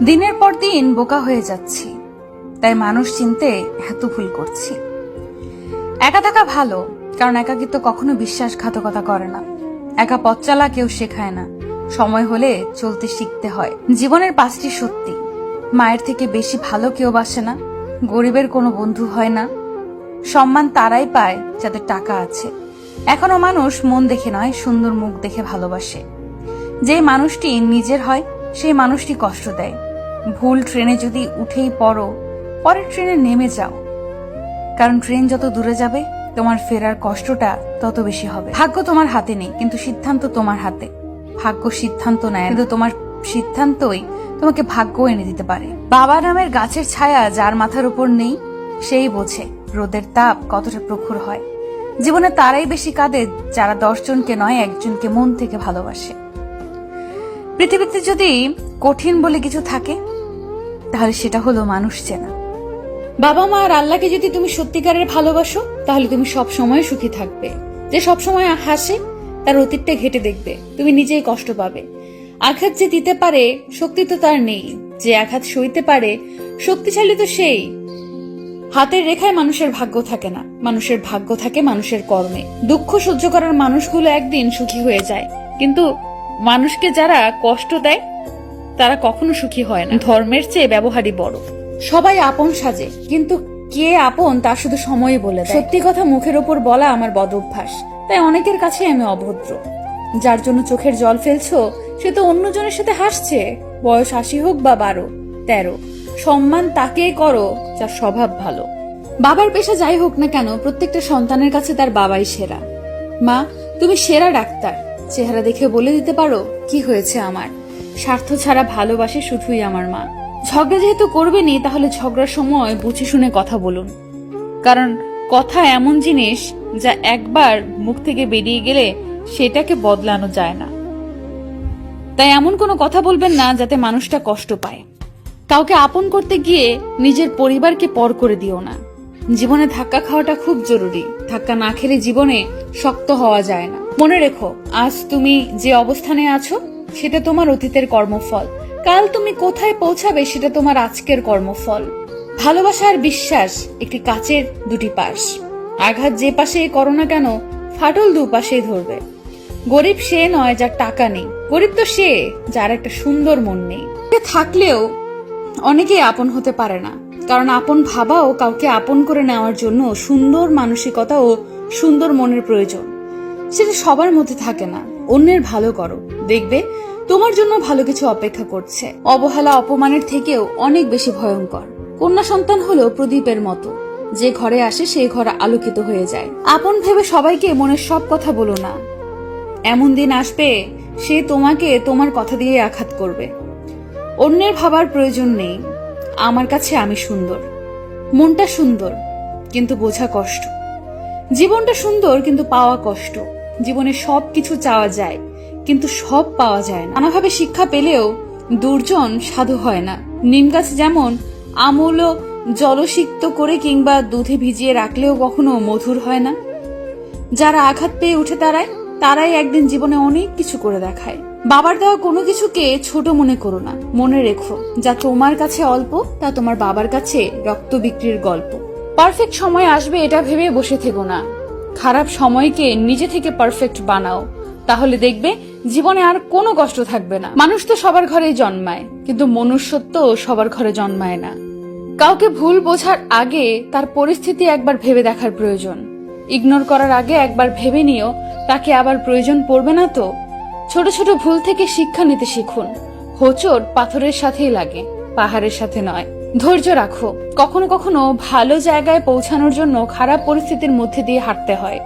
দিনের পর দিন বোকা হয়ে যাচ্ছি, তাই মানুষ চিনতে এত ভুল করছি। একা থাকা ভালো, কারণ একাকিত্ব কখনো বিশ্বাসঘাতকতা করে না। একা পথ চালা কেউ শেখায় না, সময় হলে চলতে শিখতে হয়। জীবনের 5টি সত্যি: মায়ের থেকে বেশি ভালো কেউ বাসে না, গরিবের কোনো বন্ধু হয় না, সম্মান তারাই পায় যাদের টাকা আছে, এখনো মানুষ মন দেখে নয় সুন্দর মুখ দেখে ভালোবাসে, যে মানুষটি নিজের হয় সেই মানুষটি কষ্ট দেয়, ভুল ট্রেনে যদি উঠেই পড়ো পরের ট্রেনে নেমে যাও, কারণ ট্রেন যত দূরে যাবে তোমার ফেরার কষ্টটা তত বেশি হবে। ভাগ্য তোমার হাতে নেই, কিন্তু সিদ্ধান্ত তোমার হাতে। ভাগ্য সিদ্ধান্ত নেয়, কিন্তু তোমার সিদ্ধান্তই তোমাকে ভাগ্য এনে দিতে পারে। বাবা নামের গাছের ছায়া যার মাথার উপর নেই, সেই বোঝে রোদের তাপ কতটা প্রখর হয়। জীবনে তারাই বেশি কাঁদে যারা 10 জনকে নয়, একজনকে মন থেকে ভালোবাসে। পৃথিবীতে যদি কঠিন বলে কিছু থাকে, তাহলে সেটা হলো মানুষ চেনা। বাবা মা আর আল্লাহকে যদি তুমি সত্যিকারের ভালোবাসো, তাহলে তুমি সব সময় সুখী থাকবে। যে সব সময় হাসে তার অতীতটা ঘেটে দেখবে, তুমি নিজেই কষ্ট পাবে। আঘাত যে দিতে পারে শক্তি তো তার নেই, যে আঘাত সইতে পারে শক্তিশালী তো সেই। হাতের রেখায় মানুষের ভাগ্য থাকে না, মানুষের ভাগ্য থাকে মানুষের কর্মে। দুঃখ সহ্য করার মানুষগুলো একদিন সুখী হয়ে যায়, কিন্তু মানুষকে যারা কষ্ট দেয় তারা কখনো সুখী হয় না। ধর্মের চেয়ে ব্যবহারই বড়। সবাই আপন সাজে, কিন্তু কে আপন তা শুধু সময়ই বলে দেয়। সত্যি কথা মুখের ওপর বলা আমার বদ অভ্যাস, তাই অনেকের কাছে আমি অভদ্র। যার জন্য চোখের জল ফেলছো সে তো অন্যজনের সাথে হাসছে। বয়স 80 হোক বা 12, 13, সম্মান তাকেই করো যার স্বভাব ভালো। বাবার পেশা যাই হোক না কেন, প্রত্যেকটা সন্তানের কাছে তার বাবাই সেরা। মা, তুমি সেরা ডাক্তার, চেহারা দেখে বলে দিতে পারো কি হয়েছে আমার। স্বার্থ ছাড়া ভালোবাসে শুধুই আমার মা। ঝগড়া যেহেতু করবেনি, তাহলে ঝগড়ার সময় বুঝে শুনে কথা বলুন, কারণ কথা এমন জিনিস যা একবার মুখ থেকে বেরিয়ে গেলে সেটাকে বদলানো যায় না। তাই এমন কোনো কথা বলবেন না যাতে মানুষটা কষ্ট পায়। কাউকে আপন করতে গিয়ে নিজের পরিবারকে পর করে দিও না। জীবনে ধাক্কা খাওয়াটা খুব জরুরি, ধাক্কা না খেলে জীবনে শক্ত হওয়া যায় না। মনে রেখো, আজ তুমি যে অবস্থানে আছো সেটা তোমার অতীতের কর্মফল। কাল তুমি কোথায় পৌঁছাবে সেটা তোমার আজকের কর্মফল। ভালোবাসা আর বিশ্বাস একটি কাচের 2টি পাশ। আঘাত যে পাশেই করো না কেন, ফাটল দুপাশেই ধরবে। গরিব সে নয় যার টাকা নেই, গরিব তো সে যার একটা সুন্দর মন নেই। থাকলেও অনেকেই আপন হতে পারে না, কারণ আপন ভাবাও কাউকে আপন করে নেওয়ার জন্য সুন্দর মানসিকতা ও সুন্দর মনের প্রয়োজন। সেটা সবার মধ্যে থাকে না। অন্যের ভালো করো, দেখবে তোমার জন্য ভালো কিছু অপেক্ষা করছে। অবহেলা অপমানের থেকেও অনেক বেশি ভয়ঙ্কর। কন্যা সন্তান হলো প্রদীপের মতো, যে ঘরে আসে সেই ঘর আলোকিত হয়ে যায়। আপন ভেবে সবাইকে মনের সব কথা বলো না, এমন দিন আসবে সে তোমাকে তোমার কথা দিয়ে আঘাত করবে। অন্যের ভাবার প্রয়োজন নেই, আমার কাছে আমি সুন্দর। মনটা সুন্দর কিন্তু বোঝা কষ্ট, জীবনটা সুন্দর কিন্তু পাওয়া কষ্ট। জীবনে সবকিছু চাওয়া যায়, কিন্তু সব পাওয়া যায় না। নানাভাবে শিক্ষা পেলেও দুর্জন সাধু হয় না। নিম গাছ যেমন আমূল জলসিক্ত করে কিংবা দুধে ভিজিয়ে রাখলেও কখনো মধুর হয় না। যারা আঘাত পেয়ে উঠে দাঁড়ায় তারাই একদিন জীবনে অনেক কিছু করে দেখায়। বাবার দেওয়া কোনো কিছুকে ছোট মনে করো না। মনে রেখো, যা তোমার কাছে অল্প তা তোমার বাবার কাছে রক্ত বিক্রির গল্প। পারফেক্ট সময় আসবে এটা ভেবে বসে থেকো না, খারাপ সময়কে নিজে থেকে পারফেক্ট বানাও, তাহলে দেখবে জীবনে আর কোনো কষ্ট থাকবে না। মানুষ তো সবার ঘরেই জন্মায়, কিন্তু মনুষ্যত্ব সবার ঘরে জন্মায় না। কাউকে ভুল বোঝার আগে তার পরিস্থিতি একবার ভেবে দেখার প্রয়োজন। ইগনোর করার আগে একবার ভেবে নিও তাকে আবার প্রয়োজন পড়বে না তো। ছোট ছোট ভুল থেকে শিক্ষা নিতে শিখুন। হোঁচট পাথরের সাথেই লাগে, পাহাড়ের সাথে নয়। ধৈর্য রাখো, কখনো কখনো ভালো জায়গায় পৌঁছানোর জন্য খারাপ পরিস্থিতির মধ্যে দিয়ে হাঁটতে হয়।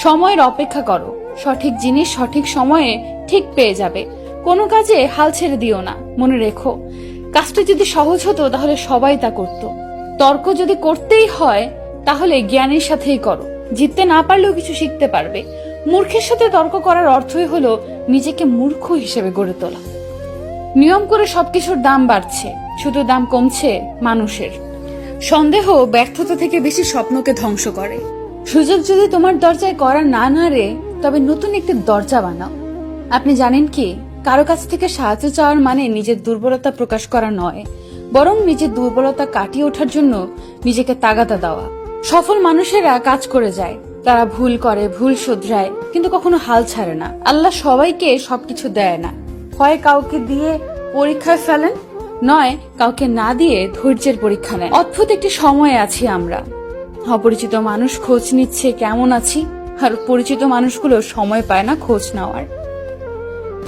সময়ের অপেক্ষা করো, সঠিক জিনিস সঠিক সময়ে ঠিক পেয়ে যাবে। কোনো কাজে হাল ছেড়ে দিও না। মনে রেখো, কাজটা যদি সহজ হতো তাহলে সবাই তা করত। তর্ক যদি করতেই হয় তাহলে জ্ঞানের সাথেই করো, জিততে না পারলেও কিছু শিখতে পারবে। মূর্খের সাথে তর্ক করার অর্থই হলো নিজেকে মূর্খ হিসেবে গড়ে তোলা। নিয়ম করে সবকিছুর দাম বাড়ছে, শুধু দাম কমছে মানুষের। সন্দেহ ব্যর্থতা থেকে বেশি স্বপ্নকে ধ্বংস করে। সুযোগ যদি তোমার দরজায় করা না নাড়ে, তবে নতুন একটি দরজা বানাও। আপনি জানেন কি, কারো কাছ থেকে সাহায্য চাওয়ার মানে নিজের দুর্বলতা প্রকাশ করা নয়, বরং নিজের দুর্বলতা কাটিয়ে ওঠার জন্য নিজেকে তাগাদা দেওয়া। সফল মানুষেরা কাজ করে যায়, তারা ভুল করে, ভুল শুধরায়, কিন্তু কখনো হাল ছাড়ে না। আল্লাহ সবাইকে সবকিছু দেয় না, হয় কাউকে দিয়ে পরীক্ষায় ফেলেন, নয় কাউকে না দিয়ে ধৈর্যের পরীক্ষা নেন। অদ্ভুত একটি সময়ে আছি আমরা। অপরিচিত মানুষ খোঁজ নিচ্ছে কেমন আছি, আর পরিচিত মানুষগুলো সময় পায় না খোঁজ নেওয়ার।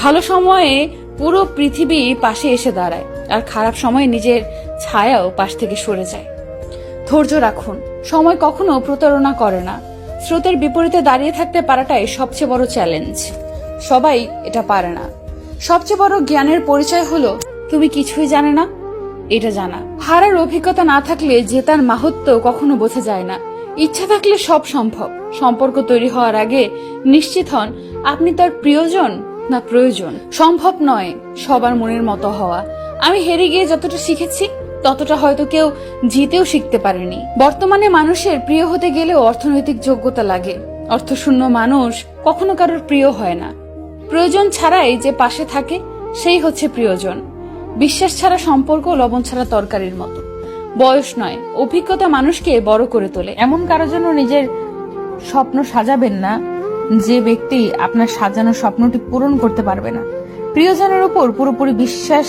ভালো সময়ে পুরো পৃথিবী পাশে এসে দাঁড়ায়, আর খারাপ সময়ে নিজের ছায়াও পাশ থেকে সরে যায়। ধৈর্য রাখুন, সময় কখনো প্রতারণা করে না। স্রোতের বিপরীতে দাঁড়িয়ে থাকতে পারাটাই সবচেয়ে বড় চ্যালেঞ্জ। সবাই এটা পারে না। সবচেয়ে বড় জ্ঞানের পরিচয় হলো তুমি কিছুই জানে না এটা জানা। হারার অভিজ্ঞতা না থাকলে জেতার মাহাত্ম্য কখনো বোঝা যায় না। ইচ্ছা থাকলে সব সম্ভব। সম্পর্ক তৈরি হওয়ার আগে নিশ্চিত হন আপনি তার প্রিয়জন না প্রয়োজন। সম্ভব নয় সবার মনের মতো হওয়া। আমি হেরে গিয়ে যতটা শিখেছি ততটা হয়তো কেউ জিতেও শিখতে পারেনি। বর্তমানে মানুষের প্রিয় হতে গেলেও অর্থনৈতিক যোগ্যতা লাগে। অর্থশূন্য মানুষ কখনো কারোর প্রিয় হয় না। প্রয়োজন ছাড়াই যে পাশে থাকে সেই হচ্ছে প্রিয়জন। বিশ্বাস ছাড়া সম্পর্ক লবণ ছাড়া তরকারির মতো। বয়স নয়, অভিজ্ঞতা মানুষকে বড় করে তোলে। এমন কারোর জন্য নিজের স্বপ্ন সাজাবেন না যে ব্যক্তি আপনার সাজানো স্বপ্নটি পূরণ করতে পারবে না। প্রিয়জনের উপর পুরোপুরি বিশ্বাস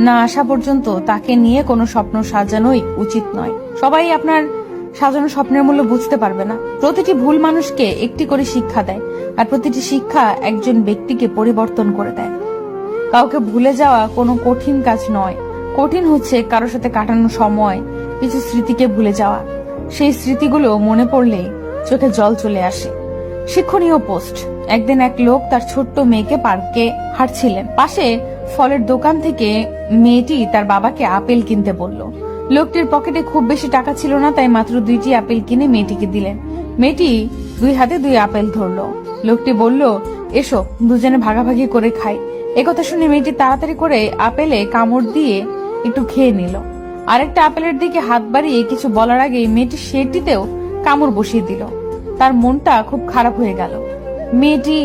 না আসা পর্যন্ত তাকে নিয়ে কোনো স্বপ্ন সাজানোই উচিত নয়। সবাই আপনার সাজানো স্বপ্নের মূল্য বুঝতে পারবে না। প্রতিটি ভুল মানুষকে একটি করে শিক্ষা দেয়, আর প্রতিটি শিক্ষা একজন ব্যক্তিকে পরিবর্তন করে দেয়। কাউকে ভুলে যাওয়া কোনো কঠিন কাজ নয়। কঠিন হচ্ছে কারোর সাথে কাটানো সময়, কিছু স্মৃতিকে ভুলে যাওয়া। সেই স্মৃতিগুলো মনে পড়লে চোখে জল চলে আসে। শিক্ষণীয় পোস্ট। একদিন এক লোক তার ছোট্ট মেয়েকে পার্কে হাঁটছিলেন। পাশে ফলের দোকান থেকে মেয়েটি তার বাবাকে আপেল কিনতে বলল। লোকটির পকেটে খুব বেশি টাকা ছিল না, তাই মাত্র 2টি আপেল কিনে মেয়েটিকে দিলেন। মেয়েটি 2 হাতে 2 আপেল ধরলো। লোকটি বলল, এসো দুজনে ভাগাভাগি করে খাই। একথা শুনে মেয়েটি তাড়াতাড়ি করে আপেলে কামড় দিয়ে একটু খেয়ে নিল। আরেকটা আপেলের দিকে হাত বাড়িয়ে কিছু বলার আগে মেয়েটি সেটিতেও কামড় বসিয়ে দিল। তার মনটা খুব খারাপ হয়ে গেল। মেয়েটি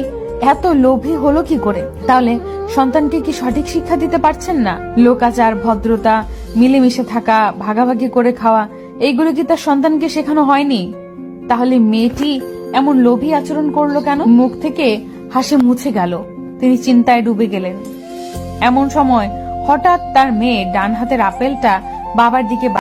এত লোভী হলো কি করে? তাহলে সন্তানকে কি সঠিক শিক্ষা দিতে পারছেন না? লোকাচার, ভদ্রতা, মিলেমিশে থাকা, ভাগাভাগি করে খাওয়া, এইগুলো কি তার সন্তানকে শেখানো হয়নি? তাহলে মেয়েটি এমন লোভী আচরণ করলো কেন? মুখ থেকে হাসি মুছে গেল। তিনি চিন্তায় ডুবে গেলেন। এমন সময় হঠাৎ তার মেয়ে ডান হাতের আপেলটা বাবার দিকে